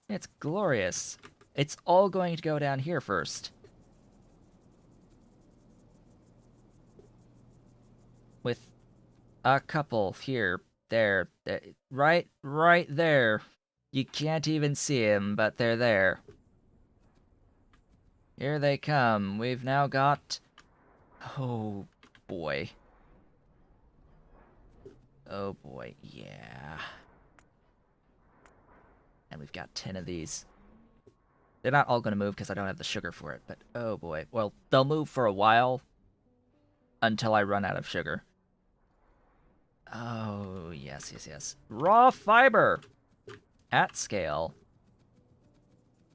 It's glorious. It's all going to go down here first. With a couple here, there, right there. You can't even see them, but they're there. Here they come. We've now got... Oh, boy. Oh, boy. Yeah. And we've got 10 of these. They're not all going to move because I don't have the sugar for it, but oh, boy. Well, they'll move for a while until I run out of sugar. Oh, yes, yes, yes. Raw fiber! At scale.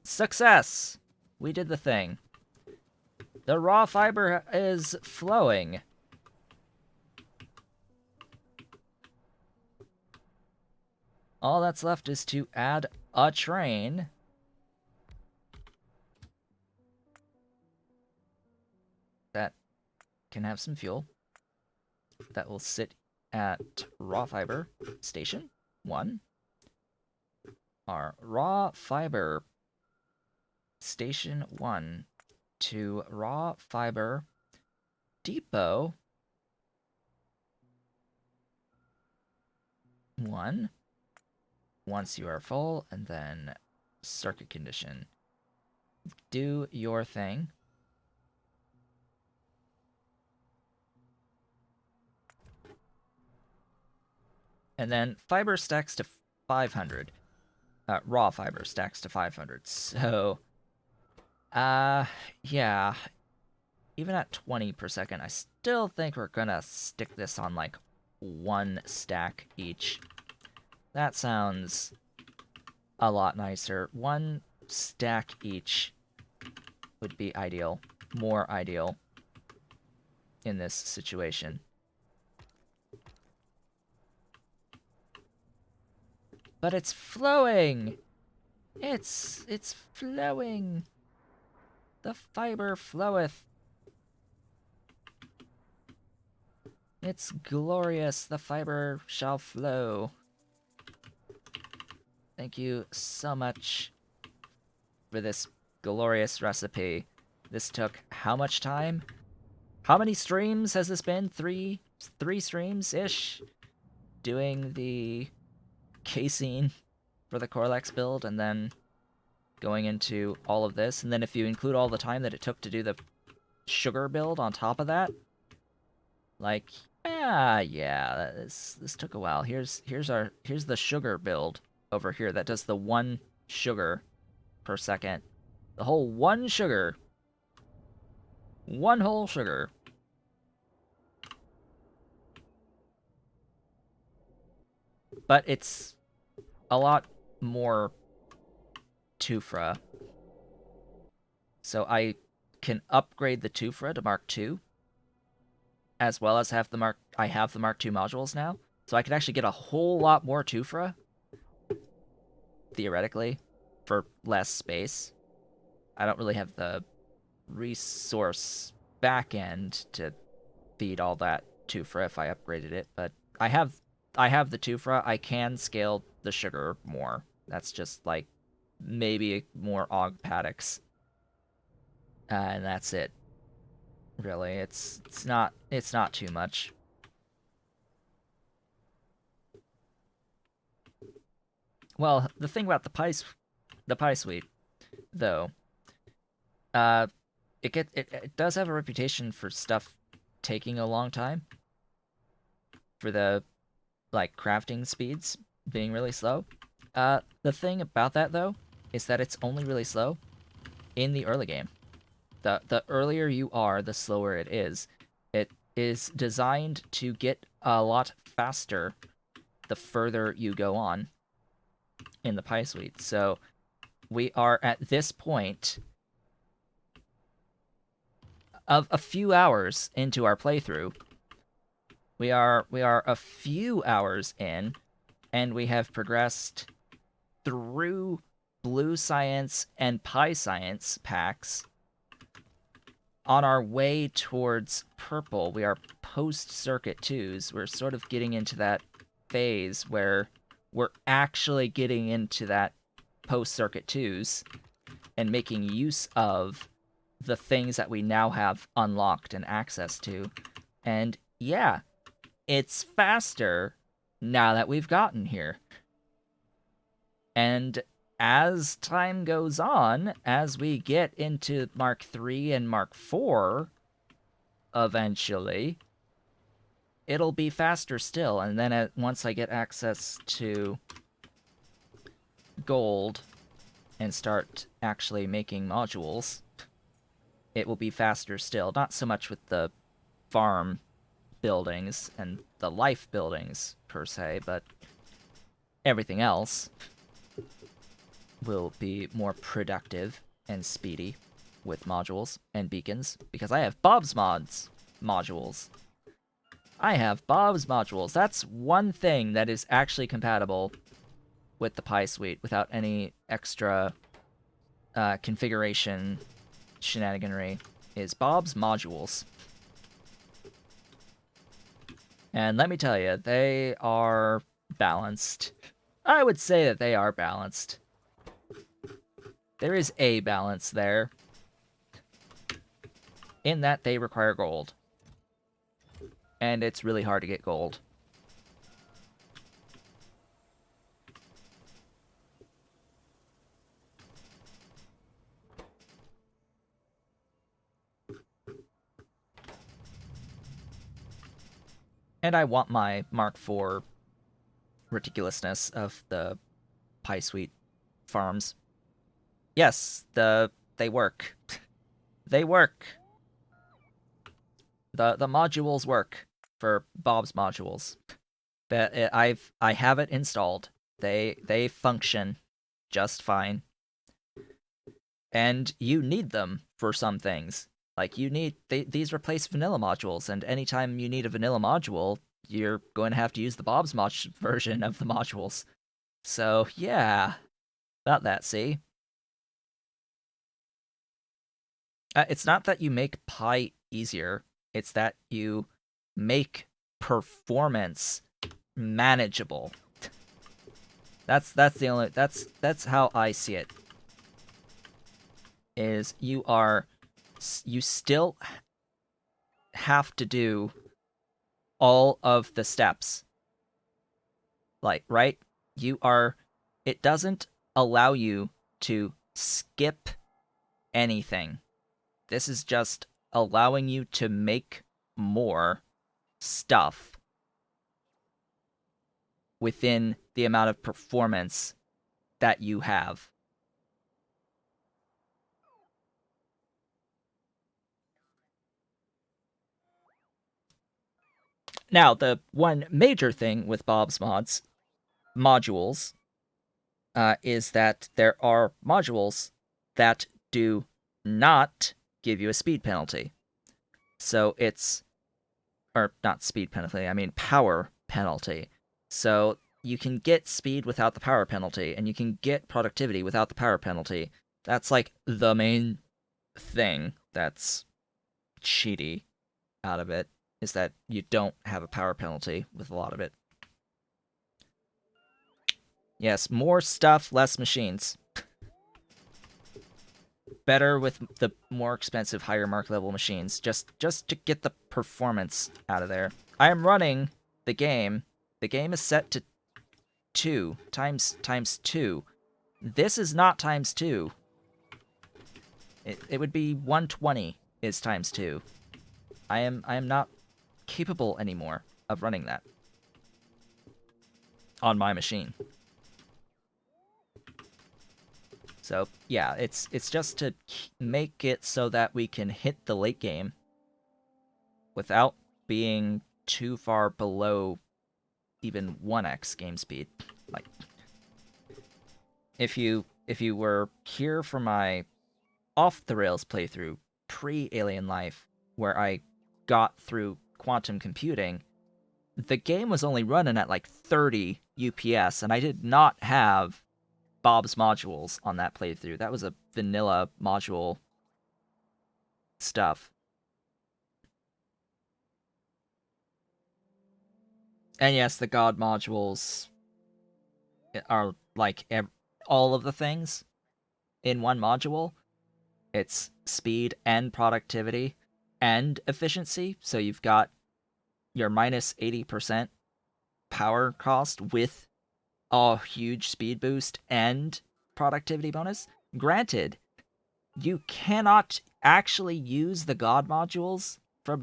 Success! We did the thing. The raw fiber is flowing. All that's left is to add a train. That can have some fuel. That will sit at raw fiber station 1. Our raw fiber station 1 to raw fiber depot 1 once you are full, and then circuit condition. Do your thing. And then fiber stacks to 500. Raw fiber stacks to 500. So, yeah. Even at 20 per second, I still think we're gonna stick this on like 1 stack each. That sounds a lot nicer. 1 stack each would be ideal. More ideal in this situation. But it's flowing! It's flowing! The fiber floweth! It's glorious! The fiber shall flow. Thank you so much for this glorious recipe. This took how much time? How many streams has this been? Three streams-ish? Doing the casein for the Corlex build, and then going into all of this. And then if you include all the time that it took to do the sugar build on top of that, like, yeah, this took a while. Here's the sugar build over here that does the 1 sugar per second. The whole 1 sugar. 1 whole sugar. But it's a lot more Tufra. So I can upgrade the Tufra to Mark II, as well as have the Mark II modules now. So I could actually get a whole lot more Tufra, theoretically, for less space. I don't really have the resource backend to feed all that Tufra if I upgraded it, but I have the Tufra. I can scale the sugar more. That's just like maybe more Og paddocks, and that's it. Really, it's not too much. Well, the thing about the pie suite, though, uh, it does have a reputation for stuff taking a long time, for the like crafting speeds being really slow. The thing about that though is that it's only really slow in the early game. The earlier you are, the slower it is. It is designed to get a lot faster the further you go on in the pie suite. So we are at this point of a few hours into our playthrough. We are a few hours in, and we have progressed through blue science and pie science packs. On our way towards purple, we are post circuit 2s. We're sort of getting into that phase where we're actually getting into that post-Circuit 2s and making use of the things that we now have unlocked and access to. And yeah, it's faster now that we've gotten here. And as time goes on, as we get into Mark III and Mark IV, eventually, it'll be faster still. And then once I get access to gold and start actually making modules, it will be faster still. Not so much with the farm buildings and the life buildings, per se, but everything else will be more productive and speedy with modules and beacons, because I have Bob's modules. I have Bob's modules. That's one thing that is actually compatible with the Pi Suite without any extra configuration shenaniganry, is Bob's modules. And let me tell you, they are balanced. I would say that they are balanced. There is a balance there, in that they require gold. And it's really hard to get gold. And I want my Mark IV ridiculousness of the Pi Suite farms. Yes, they work. They work. The modules work for Bob's modules. I have it installed. They function just fine. And you need them for some things. Like these replace vanilla modules, and anytime you need a vanilla module, you're going to have to use the Bob's version of the modules. So yeah, about that. See, it's not that you make Pi easier; it's that you make performance manageable. That's the only that's how I see it. Is you still have to do all of the steps. Like, right? It doesn't allow you to skip anything. This is just allowing you to make more stuff within the amount of performance that you have. Now, the one major thing with Bob's modules is that there are modules that do not give you a speed penalty. So or not speed penalty, I mean power penalty. So you can get speed without the power penalty, and you can get productivity without the power penalty. That's like the main thing that's cheaty out of it, is that you don't have a power penalty with a lot of it. Yes, more stuff, less machines. Better with the more expensive, higher mark level machines, just to get the performance out of there. I am running the game. The game is set to 2 times 2. This is not times 2. It would be 120 is times 2. I am not capable anymore of running that on my machine. So yeah, it's just to make it so that we can hit the late game without being too far below even 1x game speed. Like, if you were here for my off the rails playthrough pre-Alien Life, where I got through quantum computing, the game was only running at like 30 UPS, and I did not have Bob's modules on that playthrough. That was a vanilla module stuff. And yes, the God modules are like all of the things in one module. It's speed and productivity and efficiency. So you've got your minus 80% power cost with a huge speed boost and productivity bonus. Granted, you cannot actually use the God modules from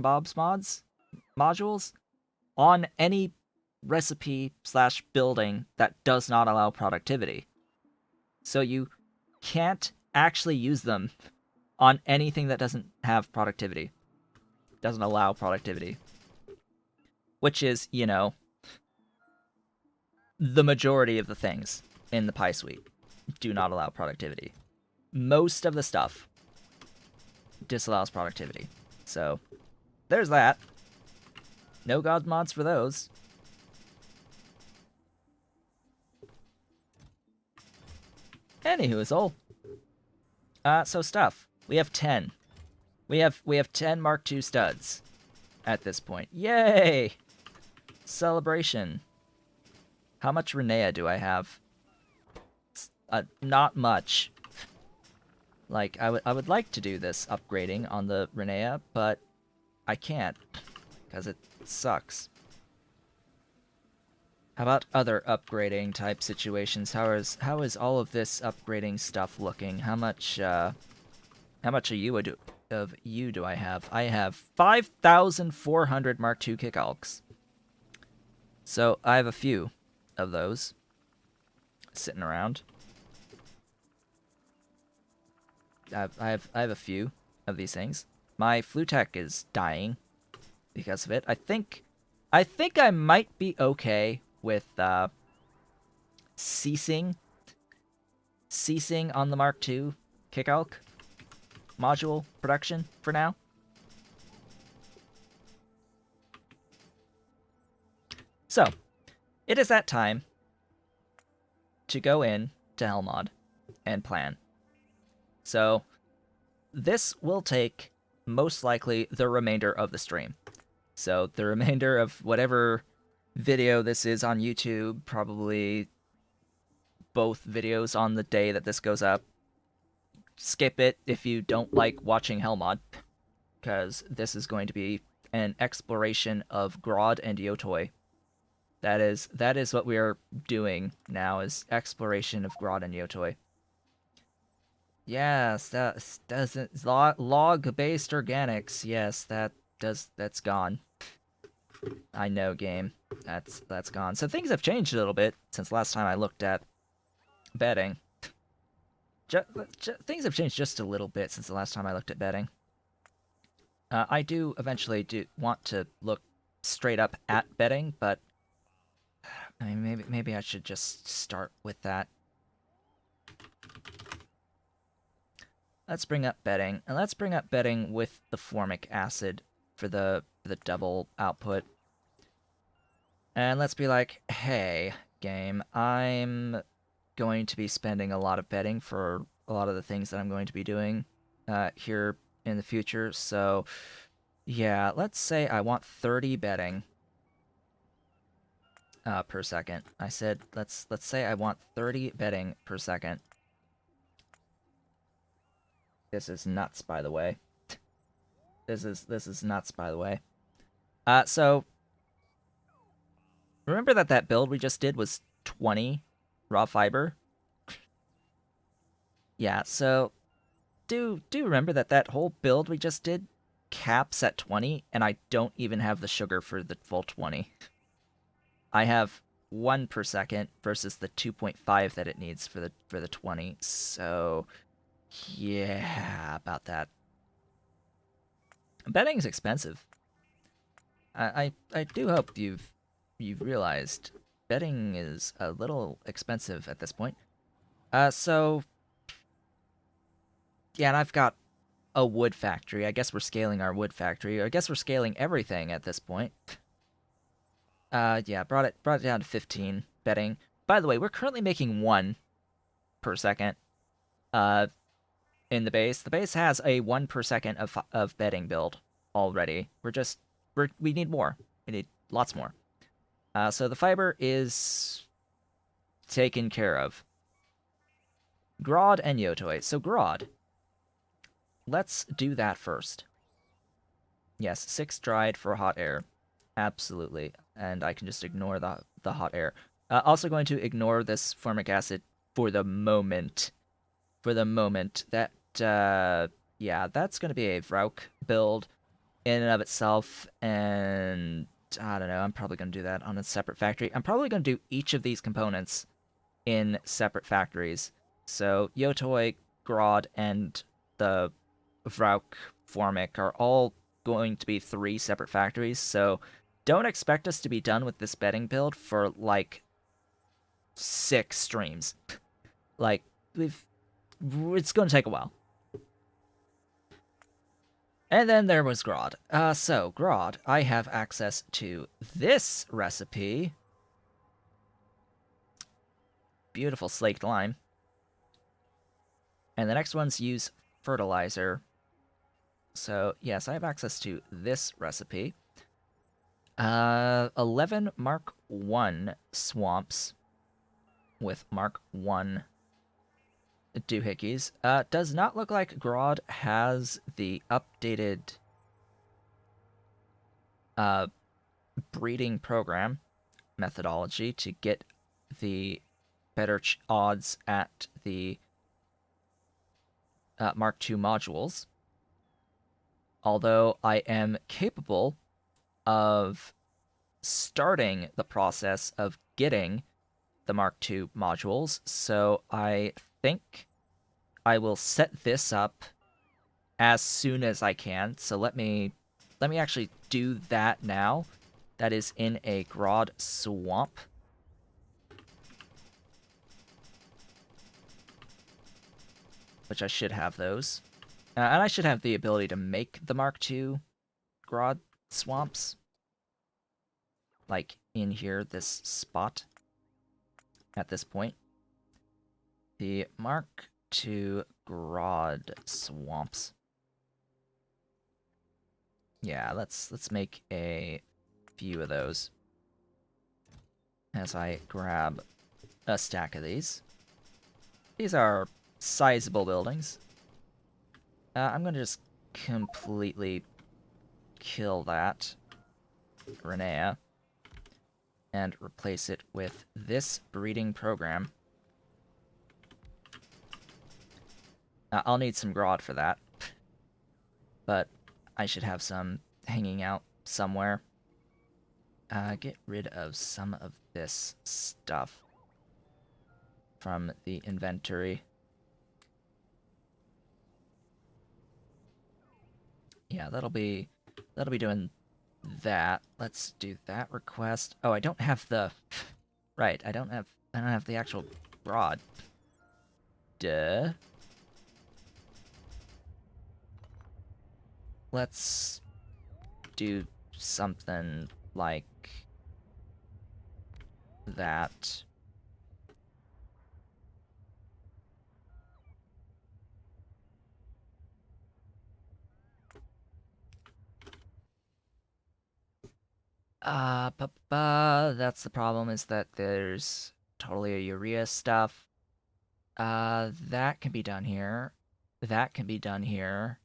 Bob's Mods modules on any recipe slash building that does not allow productivity. So you can't actually use them on anything that doesn't have productivity, doesn't allow productivity, which is, the majority of the things in the Pi suite do not allow productivity. Most of the stuff disallows productivity. So there's that. No God mods for those. Anywho, so stuff. We have 10. We have 10 Mark II studs at this point. Yay! Celebration. How much Renea do I have? Not much. Like, I would like to do this upgrading on the Renea, but I can't, because it sucks. How about other upgrading type situations? How is all of this upgrading stuff looking? How much of you do I have? I have 5,400 Mark II kick alks. So I have a few of those sitting around. I have a few of these things. My Flutech is dying because of it. I think I might be okay with ceasing on the Mark II kick alk module production for now. So, it is that time to go in to Hellmod and plan. So, this will take most likely the remainder of the stream. So, the remainder of whatever video this is on YouTube, probably both videos on the day that this goes up. Skip it if you don't like watching Hellmod, because this is going to be an exploration of Grod and Yotoi. That is what we are doing now, is exploration of Grod and Yotoi. Yes, that doesn't log-based organics. Yes, that's gone. I know, game. That's gone. So things have changed a little bit since last time I looked at betting. Things have changed just a little bit since the last time I looked at betting. I do eventually want to look straight up at betting, but I mean, maybe I should just start with that. Let's bring up betting, and let's bring up betting with the formic acid for the double output. And let's be like, hey, game, I'm going to be spending a lot of betting for a lot of the things that I'm going to be doing here in the future. So, yeah, let's say I want 30 betting per second. I said let's say I want 30 betting per second. This is nuts, by the way. This is nuts, by the way. So remember that build we just did was 20 raw fiber? Yeah, so do remember that whole build we just did caps at 20, and I don't even have the sugar for the full 20. I have 1 per second versus the 2.5 that it needs for the 20. So yeah, about that. Betting is expensive. I do hope you've realized betting is a little expensive at this point. So yeah, and I've got a wood factory. I guess we're scaling our wood factory. I guess we're scaling everything at this point. Yeah, brought it down to 15 betting. By the way, we're currently making 1 per second. In the base. The base has a 1 per second of betting build already. We need more. We need lots more. So the fiber is taken care of. Grod and Yotoi. So Grod, let's do that first. Yes, 6 dried for hot air. Absolutely. And I can just ignore the hot air. Also going to ignore this formic acid for the moment. For the moment. That, yeah, that's going to be a Vrauk build in and of itself. And I don't know, I'm probably going to do that on a separate factory. I'm probably going to do each of these components in separate factories. So Yotoi, Grod, and the Vrauk Formic are all going to be 3 separate factories, so don't expect us to be done with this bedding build for like 6 streams. Like, it's going to take a while. And then there was Grod. So, Grod, I have access to this recipe. Beautiful slaked lime. And the next one's use fertilizer. So, yes, I have access to this recipe. 11 Mark 1 swamps with Mark 1 doohickeys. Does not look like Grod has the updated breeding program methodology to get the better odds at the Mark II modules. Although I am capable of starting the process of getting the Mark II modules, so I think I will set this up as soon as I can. So let me actually do that now. That is in a Grod swamp. Which I should have those. And I should have the ability to make the Mark II Grod swamps. Like in here, this spot. At this point. The Mark II Grod swamps. Yeah, let's make a few of those. As I grab a stack of these. These are sizable buildings. I'm gonna just completely kill that Renea and replace it with this breeding program. I'll need some Grod for that, but I should have some hanging out somewhere. Get rid of some of this stuff from the inventory. Yeah, that'll be doing that. Let's do that request. Oh, I don't have the right. I don't have the actual Grod. Duh. Let's do something like that. That's the problem, is that there's totally a urea stuff. That can be done here. That can be done here.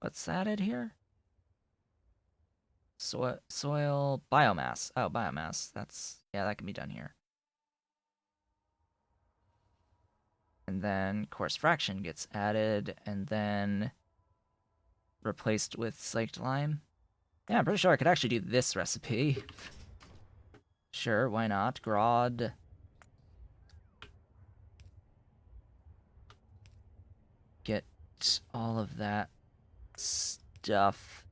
What's that in here? Soil biomass. Oh, biomass. Yeah, that can be done here. And then coarse fraction gets added, and then replaced with slaked lime. Yeah, I'm pretty sure I could actually do this recipe. Sure, why not? Grod. Get all of that stuff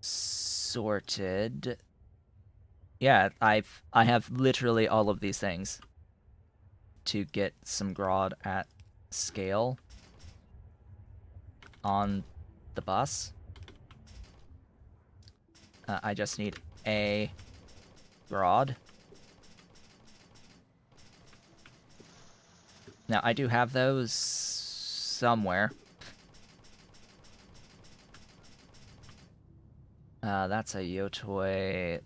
sorted. Yeah, I have literally all of these things to get some Grod at scale on the bus. I just need a Grod. Now, I do have those somewhere. That's a Yotoi.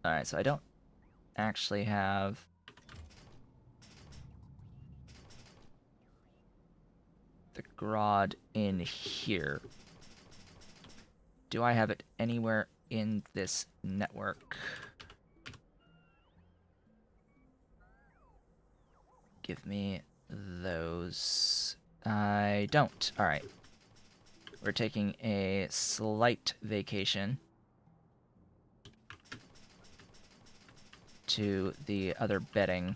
Alright, so I don't actually have... the Grod in here. Do I have it anywhere in this network? Give me those. I don't. Alright. We're taking a slight vacation to the other bedding.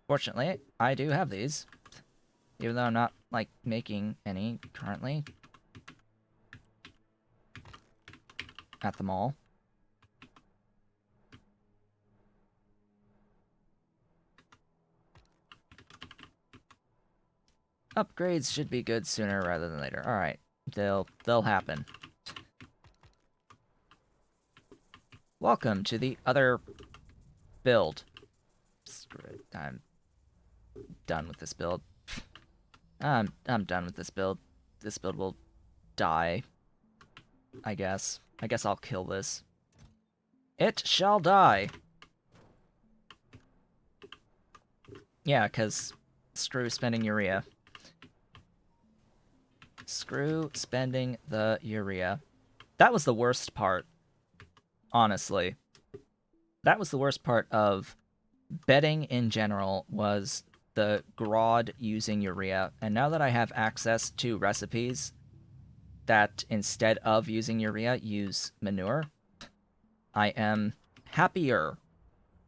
Fortunately, I do have these, even though I'm not, like, making any currently at the mall. Upgrades should be good sooner rather than later. Alright, they'll happen. Welcome to the other build. Screw it. I'm done with this build. I'm done with this build. This build will die, I guess. I guess I'll kill this. It shall die. Yeah, because screw spending urea. Screw spending the urea. That was the worst part, honestly. That was the worst part of bedding in general, was the Grod using urea. And now that I have access to recipes that, instead of using urea, use manure, I am happier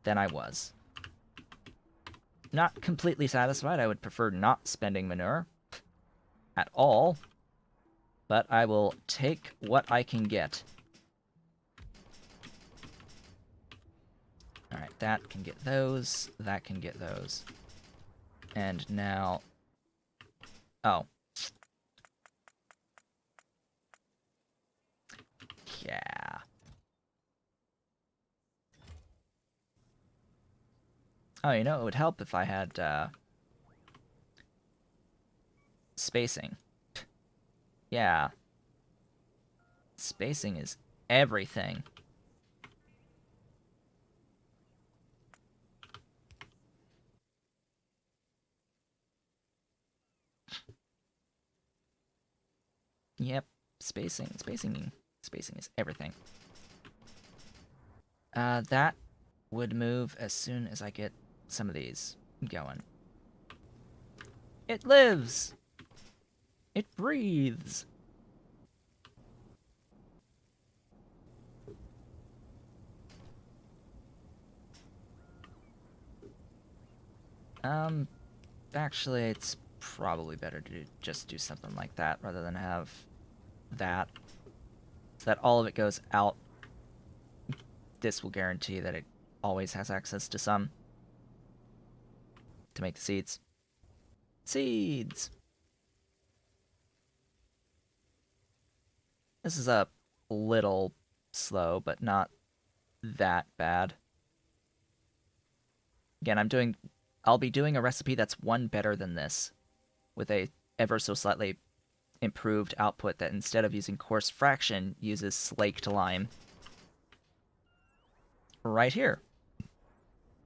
than I was. Not completely satisfied. I would prefer not spending manure at all, but I will take what I can get. Alright, that can get those, that can get those. And now... oh. Yeah. Oh, you know, it would help if I had, spacing. Yeah. Spacing is everything. Yep. Spacing is everything. That would move as soon as I get some of these going. It lives! It breathes! Actually, it's probably better to just do something like that rather than have that. So that all of it goes out. This will guarantee that it always has access to some. To make the seeds. Seeds! This is a little slow, but not that bad. Again, I'll be doing a recipe that's one better than this, with a ever so slightly improved output that, instead of using coarse fraction, uses slaked lime. Right here.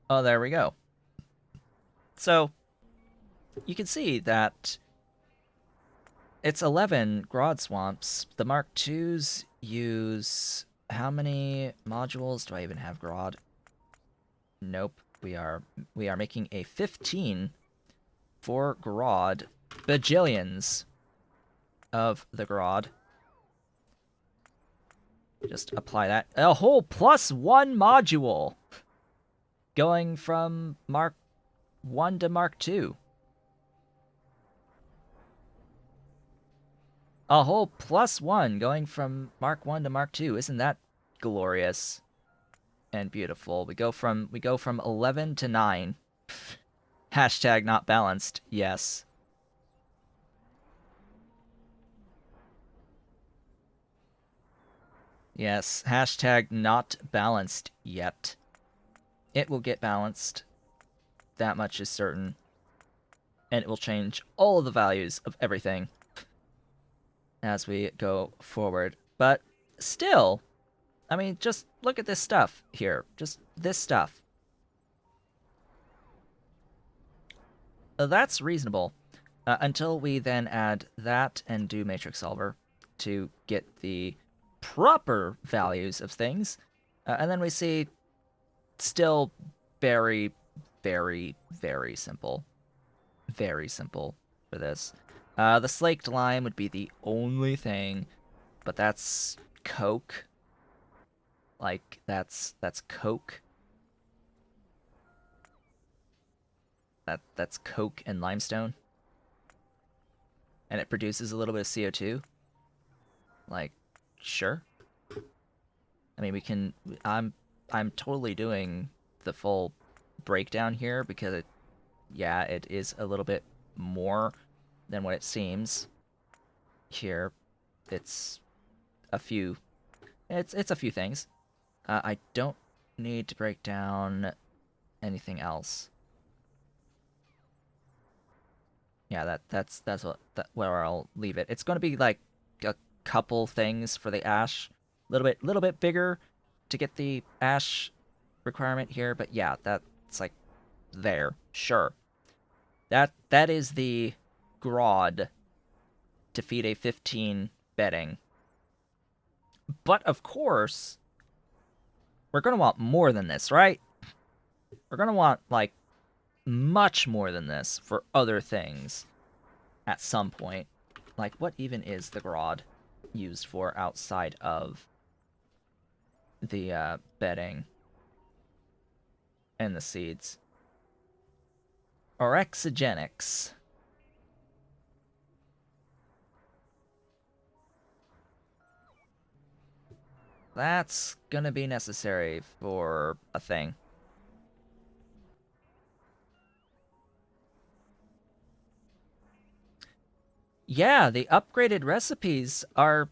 Oh, there we go. So, you can see that it's 11 Grod swamps. The Mark IIs use... how many modules do I even have, Grod? Nope. We are making a 15 for Grod. Bajillions of the Grod. Just apply that. A whole +1 module! Going from Mark 1 to Mark 2. A whole +1 going from Mark 1 to Mark 2. Isn't that glorious and beautiful? We go from 11 to 9. Hashtag not balanced. Yes. Yes. Hashtag not balanced yet. It will get balanced. that much is certain. And it will change all of the values of everything as we go forward. But still, I mean, just look at this stuff here. Just this stuff. That's reasonable. Until we then add that and do matrix solver to get the proper values of things. And then we see still very, very, very simple. Very simple for this. The slaked lime would be the only thing, but that's coke. Like, that's coke. That's coke and limestone. And it produces a little bit of CO2. Like, sure. I mean, we can. I'm totally doing the full breakdown here because it is a little bit more than what it seems. Here, it's a few. It's a few things. I don't need to break down anything else. Yeah, that's where I'll leave it. It's going to be like a couple things for the ash, little bit bigger to get the ash requirement here, but yeah, that's like there. Sure. That is the Grod to feed a 15 bedding. But of course, we're going to want more than this, right? We're going to want like much more than this for other things at some point. Like, what even is the Grod used for outside of the bedding and the seeds? Orexigenics. That's gonna be necessary for a thing. Yeah, the upgraded recipes are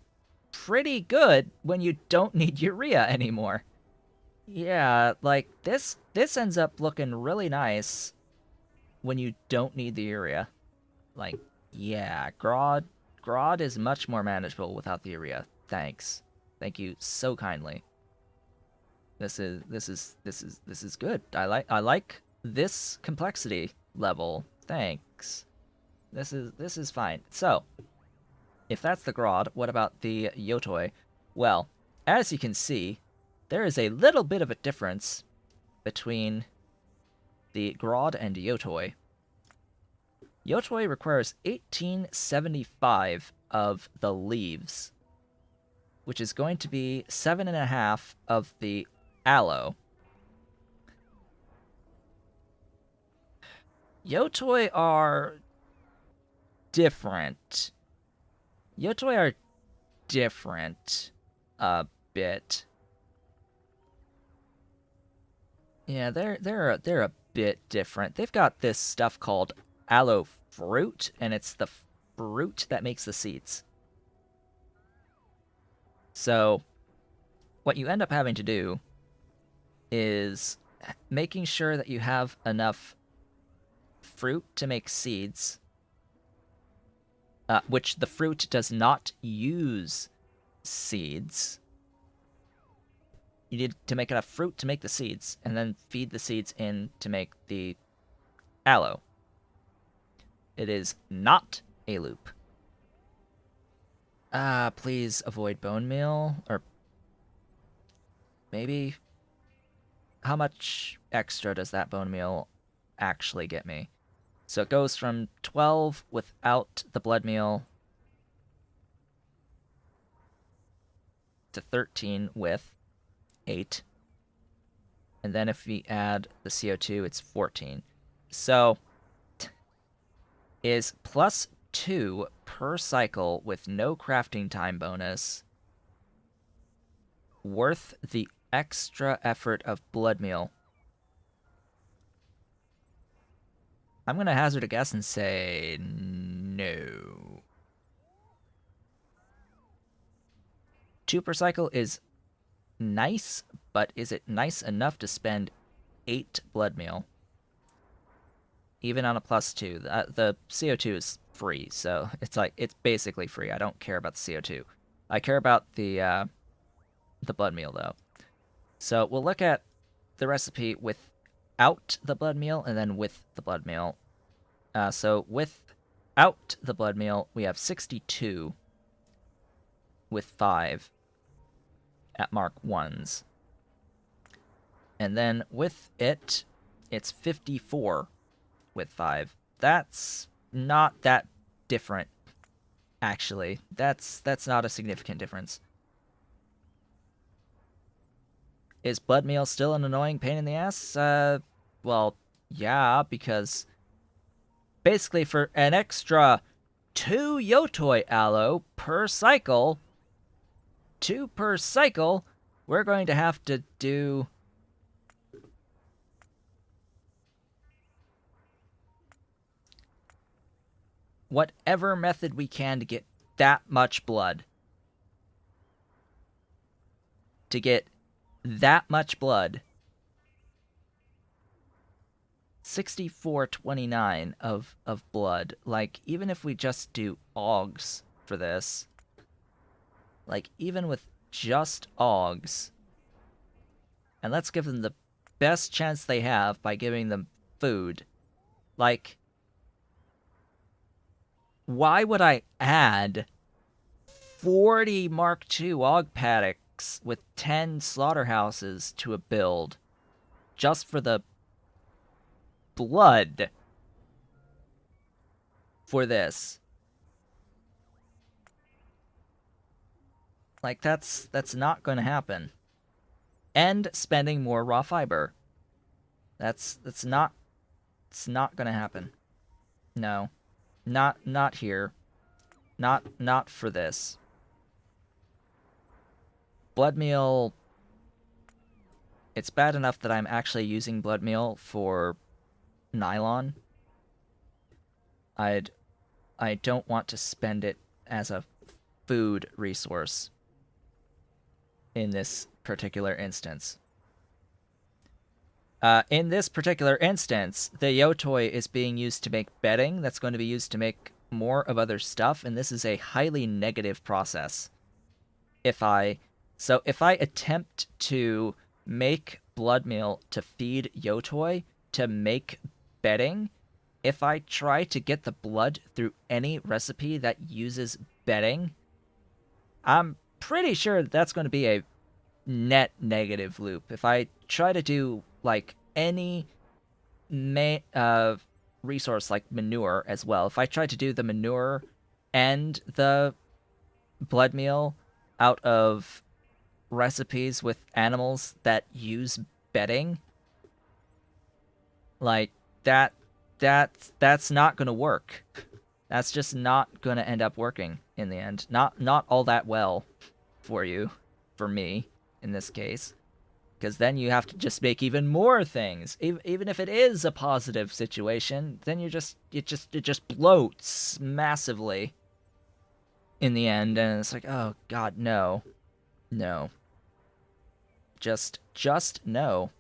pretty good when you don't need urea anymore. Yeah, like this ends up looking really nice when you don't need the urea. Like, yeah, Grod is much more manageable without the urea. Thanks. Thank you so kindly. This is good. I like this complexity level. Thanks. This is fine. So, if that's the Grod, what about the Yotoi? Well, as you can see, there is a little bit of a difference between the Grod and Yotoi. Yotoi requires 1875 of the leaves, which is going to be 7.5 of the aloe. Yotoi are different. Yotoi are different a bit. Yeah, they're a bit different. They've got this stuff called aloe fruit, and it's the fruit that makes the seeds. So, what you end up having to do is making sure that you have enough fruit to make seeds, which the fruit does not use seeds. You need to make enough fruit to make the seeds, and then feed the seeds in to make the aloe. It is not a loop. Please avoid bone meal, or maybe... How much extra does that bone meal actually get me? So it goes from 12 without the blood meal to 13 with 8. And then if we add the CO2, it's 14. So is +2 per cycle with no crafting time bonus worth the extra effort of blood meal? I'm going to hazard a guess and say no. 2 per cycle is nice, but is it nice enough to spend 8 blood meal? even on a +2. The CO2 is free, so it's basically free. I don't care about the CO2. I care about the blood meal though. So we'll look at the recipe without the blood meal and then with the blood meal. So without the blood meal, we have 62 with 5 at mark 1s. And then with it, it's 54 with 5. That's not that different, actually. That's not a significant difference. Is blood meal still an annoying pain in the ass? Well, yeah, because basically for an extra 2 Yotoi aloe per cycle, 2 per cycle, we're going to have to do whatever method we can to get that much blood. To get that much blood. 6429 of blood. Like, even if we just do Augs for this, like, even with just Augs, and let's give them the best chance they have by giving them food. Like, why would I add 40 Mark II Aug paddocks with 10 slaughterhouses to a build just for the blood for this? Like, that's not going to happen. And spending more raw fiber. It's not going to happen. No. Not here. Not for this. Blood meal, it's bad enough that I'm actually using blood meal for nylon. I don't want to spend it as a food resource in this particular instance. In this particular instance, the Yotoi is being used to make bedding that's going to be used to make more of other stuff, and this is a highly negative process. If I attempt to make blood meal to feed Yotoi to make bedding, if I try to get the blood through any recipe that uses bedding, I'm pretty sure that's going to be a net negative loop. If I try to do like any resource like manure as well, if I try to do the manure and the blood meal out of recipes with animals that use bedding, like that's not going to work. That's just not going to end up working in the end. Not all that well for you, for me in this case, because then you have to just make even more things. Even if it is a positive situation, then it just bloats massively in the end, and it's like, oh god, no. Just no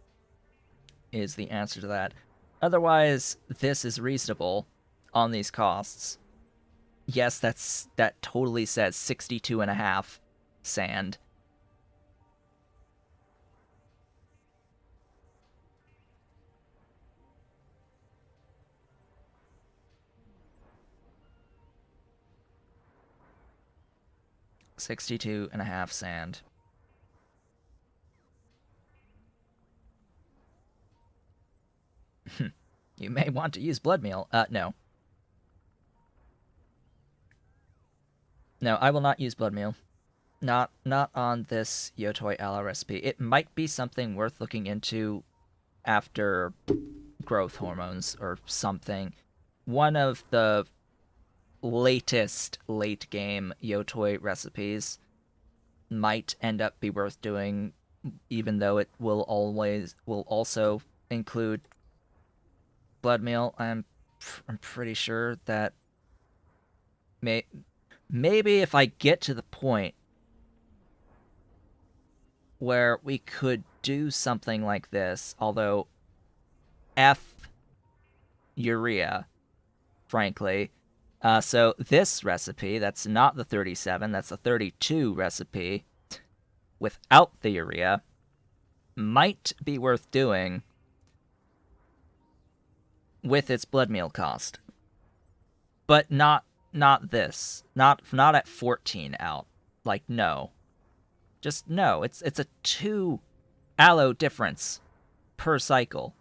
is the answer to that. Otherwise, this is reasonable on these costs. Yes, that totally says 62.5 sand. $62.5 sand. You may want to use blood meal. No. No, I will not use blood meal. Not on this Yotoi aloe recipe. It might be something worth looking into after growth hormones or something. One of the latest late game Yotoi recipes might end up be worth doing, even though it will also include blood meal. I'm pretty sure that maybe if I get to the point where we could do something like this, although urea, frankly. So this recipe, that's not the 37, that's the 32 recipe without the urea, might be worth doing with its blood meal cost. But not this. Not at 14 out. Like, no. Just no. It's a 2 aloe difference per cycle.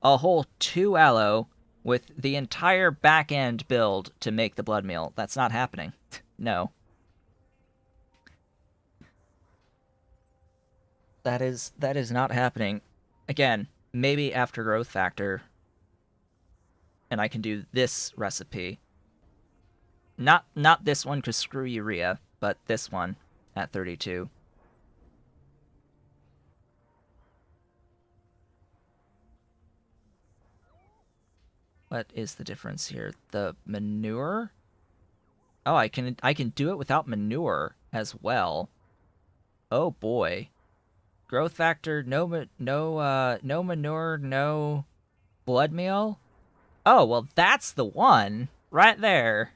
A whole 2 aloe with the entire back end build to make the blood meal. That's not happening. No. That is not happening. Again, maybe after growth factor, and I can do this recipe. Not this one, because screw urea, but this one at 32. What is the difference here? The manure? Oh, I can do it without manure as well. Oh boy. Growth factor, no manure, no blood meal? Oh, well that's the one right there.